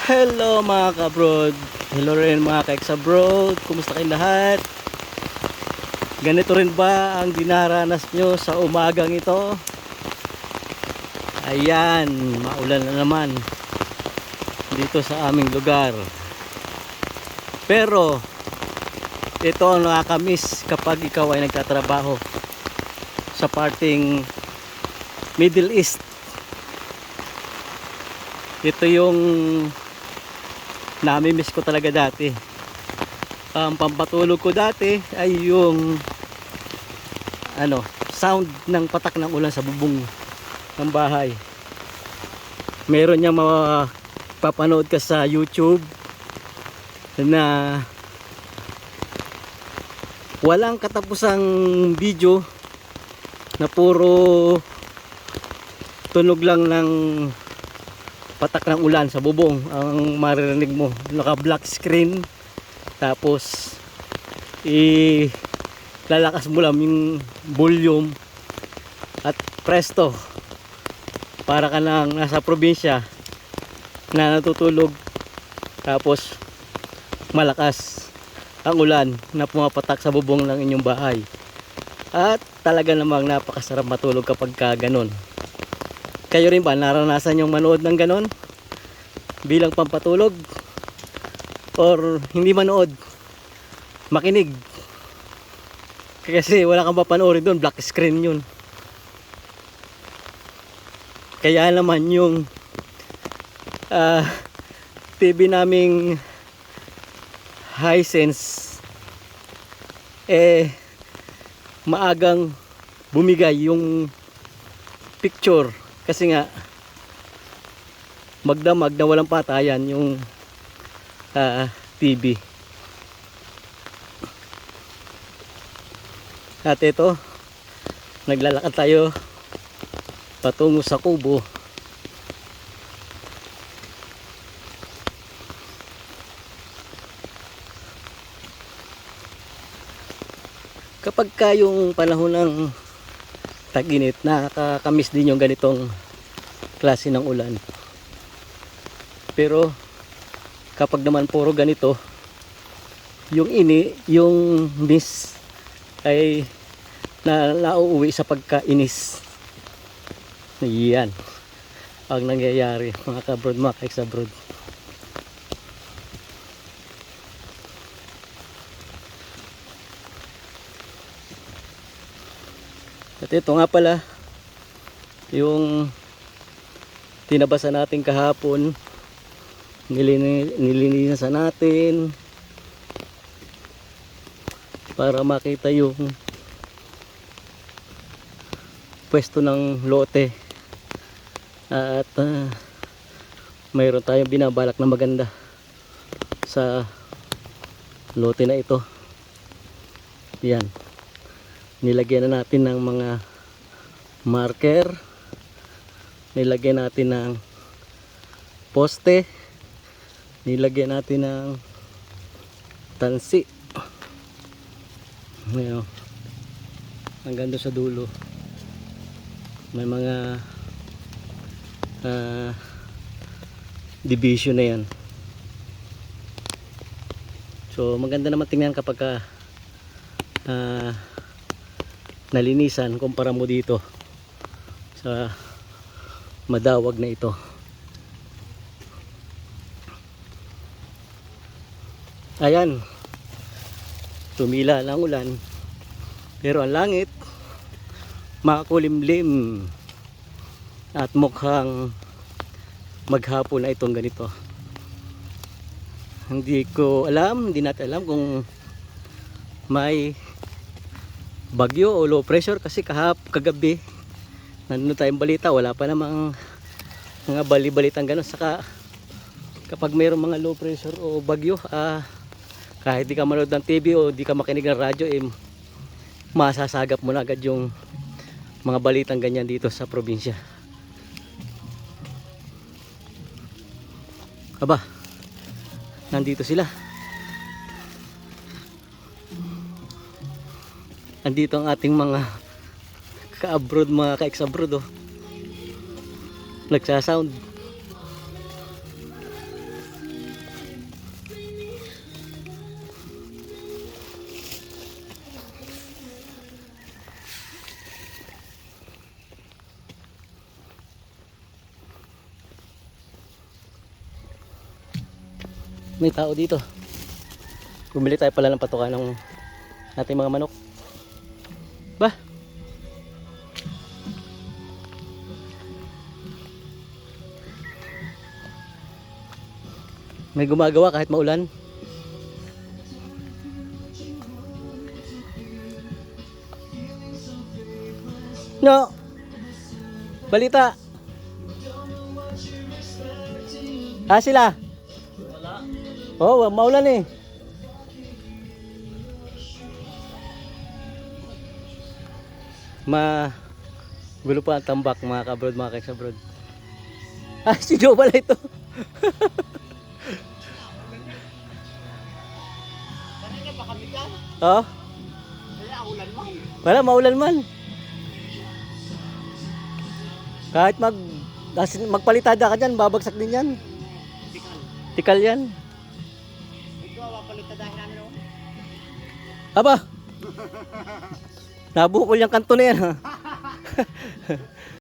Hello mga ka-abroad. Hello rin mga ka-ex-abroad. Kumusta kayong lahat? Ganito rin ba ang dinaranas nyo sa umagang ito? Ayan, maulan na naman dito sa aming lugar. Pero ito ang nakakamiss kapag ikaw ay nagtatrabaho sa parting Middle East. Ito yung nami-miss ko talaga dati. Ang pampatulog ko dati ay yung sound ng patak ng ulan sa bubong ng bahay. Meron niyang mapapanood ka sa YouTube na walang katapusang video na puro tunog lang ng patak ng ulan sa bubong ang maririnig mo. Naka black screen, tapos lalakas mo lang yung volume at presto, para ka nang nasa probinsya na natutulog, tapos malakas ang ulan na pumapatak sa bubong ng inyong bahay. At talaga namang napakasarap matulog kapag ka ganon. Kayo rin ba naranasan yung manood ng ganon bilang pampatulog, or hindi manood, makinig? Kasi wala kang papanoorin doon, black screen yun. Kaya naman yung TV naming Hisense maagang bumigay yung picture, kasi nga magdamag na walang patayan yung TV. At ito, naglalakad tayo patungo sa kubo. Kapag ka yung panahon ng tag-init, nakakamiss din yung ganitong klase ng ulan. Pero kapag naman puro ganito, yung miss ay nauuwi sa pagkainis. Yan ang nangyayari mga ka-abroad, mga ka-ex-abroad. At ito nga pala yung tinabasa natin kahapon, nilinisan natin para makita yung pwesto ng lote. At mayroon tayong binabalak na maganda sa lote na ito. Yan, nilagyan na natin ng mga marker, nilagyan natin ng poste, nilagyan natin ng tansi. Ngayon, hanggang doon sa dulo may mga division na yan. So maganda naman tingnan kapag nalinisan kumpara mo dito sa madawag na ito. Ayan, tumila lang ulan, pero ang langit makakulimlim at mukhang maghapon na itong ganito. Hindi natin alam kung may bagyo o low pressure, kasi kagabi nandun tayong balita, wala pa namang mga bali-balitang gano'n. Saka kapag mayroong mga low pressure o bagyo, kahit di ka manood ng TV o di ka makinig ng radyo, masasagap mo na agad yung mga balitang ganyan dito sa probinsya. Aba, nandito sila. Andito ang ating mga ka-abroad, mga ka-ex-abroad, nagsasound. May tao dito. Bumili tayo pala ng patuka ng ating mga manok. Ba? May gumagawa kahit maulan. No. Balita. Sila. Wala. Oh, maulan eh. Gulo pa ang tambak mga kabrod, mga keks-abrod. Si Joe pala ito. Kanina ba kami dyan? Oh, Kaya ulan man. wala maulan man. Kahit magpalitada ka dyan, babagsak din yan. Tikal. Tikal yan. Ito, papalit na dahil namin o. Aba! Nabukol yung kanto na yan ha.